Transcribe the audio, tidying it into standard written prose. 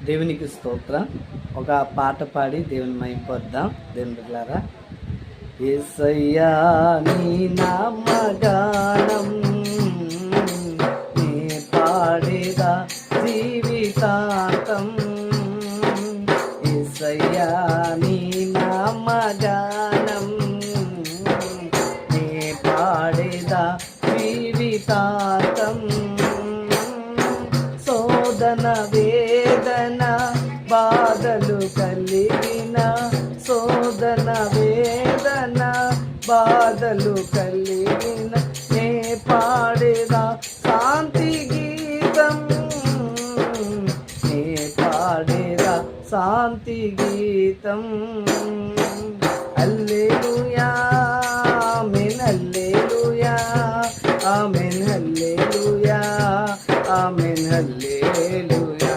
దేవునికి స్తోత్రం. ఒక పాట పాడి దేవుని మహిమపరుద్దాం. దేవుని బిడ్డలారా, యేసయ్యా నీ నామగానం నీ పాడేదా జీవితాంతం. యేసయ్యా నీ నామగానం నీ పాడేదా జీవితాంతం. శోధన వేదన బాధలు కలిగిన, శోధన వేదన బాధలు కలిగిన నే పాడేదా శాంతి గీతం, నే పాడేదా శాంతి గీతం. హల్లెలూయా ఆమేన్, హల్లెలూయా ఆమేన్, హల్లెలూయా ఆమేన్, హల్లెలూయా.